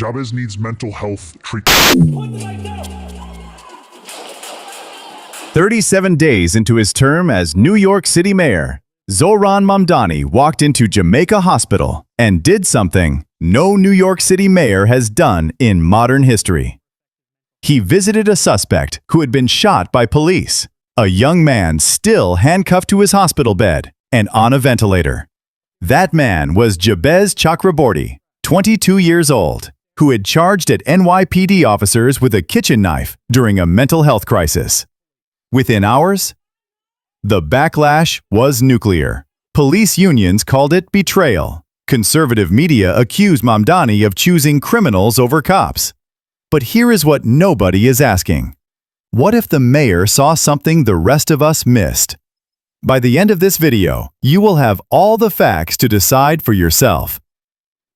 Jabez needs mental health treatment. 37 days into his term as New York City Mayor, Zohran Mamdani walked into Jamaica Hospital and did something no New York City mayor has done in modern history. He visited a suspect who had been shot by police, a young man still handcuffed to his hospital bed and on a ventilator. That man was Jabez Chakraborty, 22 years old, who had charged at NYPD officers with a kitchen knife during a mental health crisis. Within hours, the backlash was nuclear. Police unions called it betrayal. Conservative media accused Mamdani of choosing criminals over cops. But here is what nobody is asking. What if the mayor saw something the rest of us missed? By the end of this video, you will have all the facts to decide for yourself.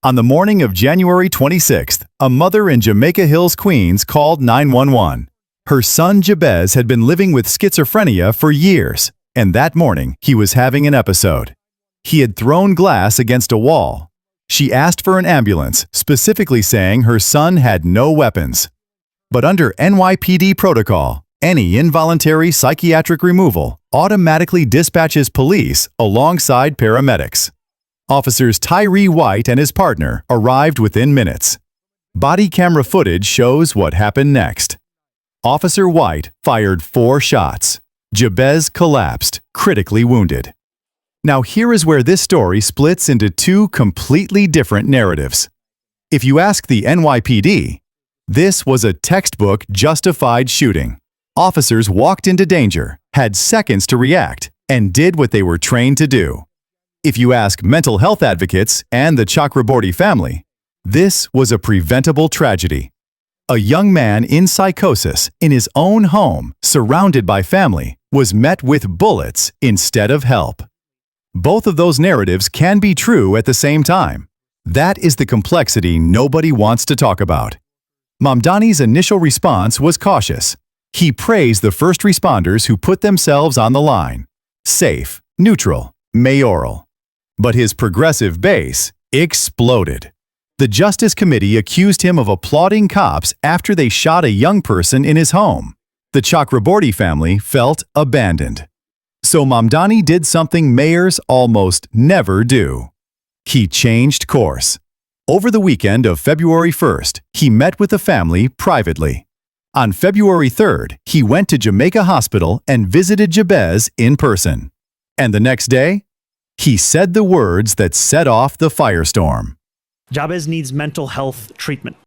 On the morning of January 26th, a mother in Jamaica Hills, Queens called 911. Her son Jabez had been living with schizophrenia for years, and that morning he was having an episode. He had thrown glass against a wall. She asked for an ambulance, specifically saying her son had no weapons. But under NYPD protocol, any involuntary psychiatric removal automatically dispatches police alongside paramedics. Officers Tyree White and his partner arrived within minutes. Body camera footage shows what happened next. Officer White fired 4 shots. Jabez collapsed, critically wounded. Now here is where this story splits into 2 completely different narratives. If you ask the NYPD, this was a textbook justified shooting. Officers walked into danger, had seconds to react, and did what they were trained to do. If you ask mental health advocates and the Chakraborty family, this was a preventable tragedy. A young man in psychosis in his own home, surrounded by family, was met with bullets instead of help. Both of those narratives can be true at the same time. That is the complexity nobody wants to talk about. Mamdani's initial response was cautious. He praised the first responders who put themselves on the line. Safe, neutral, mayoral. But his progressive base exploded. The Justice Committee accused him of applauding cops after they shot a young person in his home. The Chakraborty family felt abandoned. So Mamdani did something mayors almost never do. He changed course. Over the weekend of February 1st, he met with the family privately. On February 3rd, he went to Jamaica Hospital and visited Jabez in person. And the next day, he said the words that set off the firestorm. Jabez needs mental health treatment.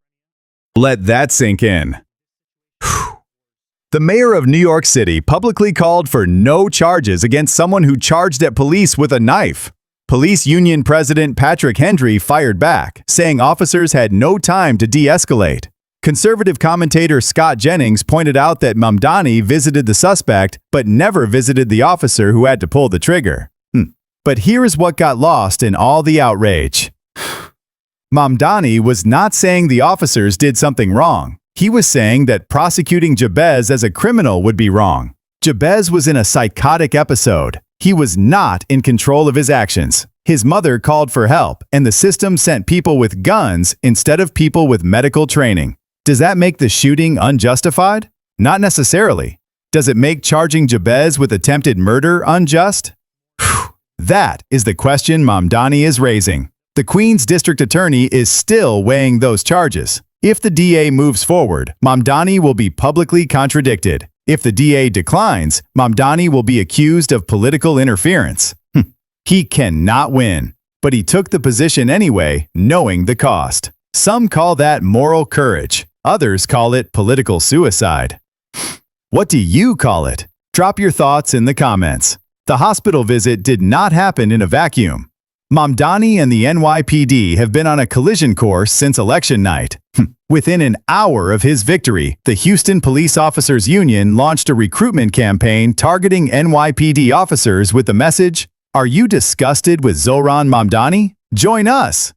Let that sink in. The mayor of New York City publicly called for no charges against someone who charged at police with a knife. Police Union President Patrick Hendry fired back, saying officers had no time to de-escalate. Conservative commentator Scott Jennings pointed out that Mamdani visited the suspect but never visited the officer who had to pull the trigger. But here is what got lost in all the outrage. Mamdani was not saying the officers did something wrong. He was saying that prosecuting Jabez as a criminal would be wrong. Jabez was in a psychotic episode. He was not in control of his actions. His mother called for help, and the system sent people with guns instead of people with medical training. Does that make the shooting unjustified? Not necessarily. Does it make charging Jabez with attempted murder unjust? That is the question Mamdani is raising. The Queens District Attorney is still weighing those charges. If the DA moves forward, Mamdani will be publicly contradicted. If the DA declines, Mamdani will be accused of political interference. He cannot win, but he took the position anyway, knowing the cost. Some call that moral courage. Others call it political suicide. What do you call it? Drop your thoughts in the comments. The hospital visit did not happen in a vacuum. Mamdani and the NYPD have been on a collision course since election night. Within an hour of his victory, the Houston Police Officers Union launched a recruitment campaign targeting NYPD officers with the message, "Are you disgusted with Zohran Mamdani? Join us!"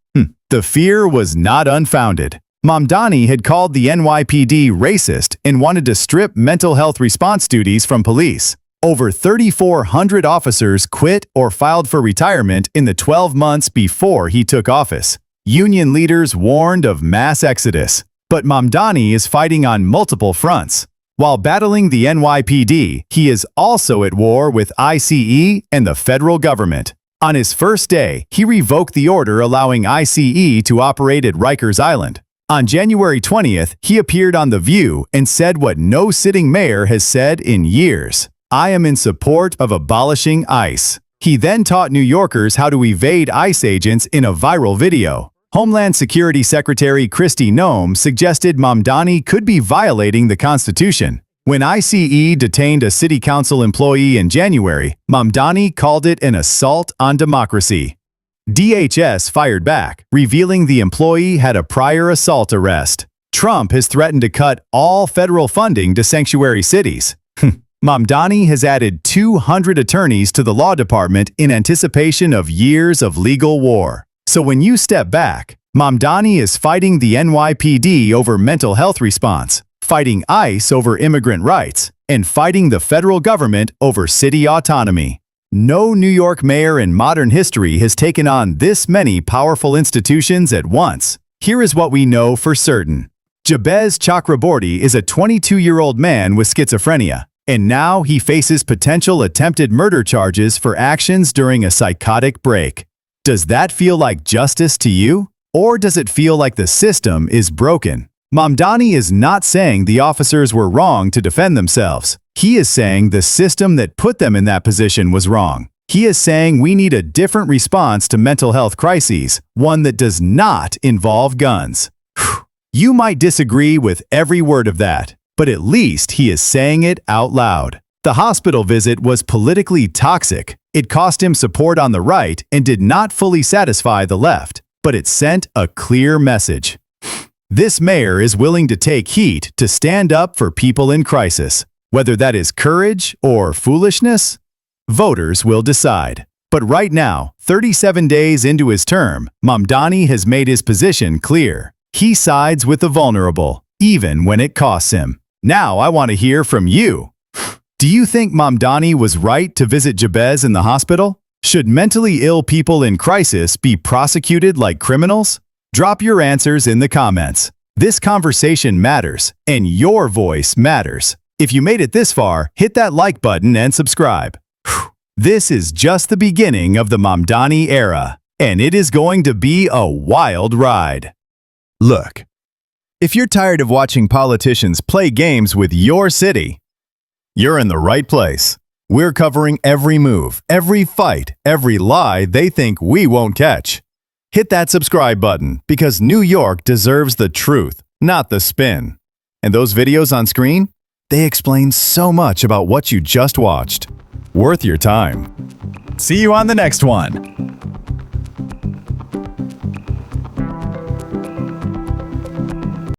The fear was not unfounded. Mamdani had called the NYPD racist and wanted to strip mental health response duties from police. Over 3,400 officers quit or filed for retirement in the 12 months before he took office. Union leaders warned of mass exodus, but Mamdani is fighting on multiple fronts. While battling the NYPD, he is also at war with ICE and the federal government. On his first day, he revoked the order allowing ICE to operate at Rikers Island. On January 20th, he appeared on The View and said what no sitting mayor has said in years. "I am in support of abolishing ICE." He then taught New Yorkers how to evade ICE agents in a viral video. Homeland Security Secretary Kristi Noem suggested Mamdani could be violating the Constitution. When ICE detained a city council employee in January, Mamdani called it an assault on democracy. DHS fired back, revealing the employee had a prior assault arrest. Trump has threatened to cut all federal funding to sanctuary cities. Mamdani has added 200 attorneys to the law department in anticipation of years of legal war. So when you step back, Mamdani is fighting the NYPD over mental health response, fighting ICE over immigrant rights, and fighting the federal government over city autonomy. No New York mayor in modern history has taken on this many powerful institutions at once. Here is what we know for certain. Jabez Chakraborty is a 22-year-old man with schizophrenia, and now he faces potential attempted murder charges for actions during a psychotic break. Does that feel like justice to you? Or does it feel like the system is broken? Mamdani is not saying the officers were wrong to defend themselves. He is saying the system that put them in that position was wrong. He is saying we need a different response to mental health crises, one that does not involve guns. You might disagree with every word of that, but at least he is saying it out loud. The hospital visit was politically toxic. It cost him support on the right and did not fully satisfy the left, but it sent a clear message. This mayor is willing to take heat to stand up for people in crisis. Whether that is courage or foolishness, voters will decide. But right now, 37 days into his term, Mamdani has made his position clear. He sides with the vulnerable, even when it costs him. Now I want to hear from you. Do you think Mamdani was right to visit Jabez in the hospital? Should mentally ill people in crisis be prosecuted like criminals? Drop your answers in the comments. This conversation matters, and your voice matters. If you made it this far, hit that like button and subscribe. This is just the beginning of the Mamdani era, and it is going to be a wild ride. Look, if you're tired of watching politicians play games with your city, you're in the right place. We're covering every move, every fight, every lie they think we won't catch. Hit that subscribe button because New York deserves the truth, not the spin. And those videos on screen? They explain so much about what you just watched. Worth your time. See you on the next one.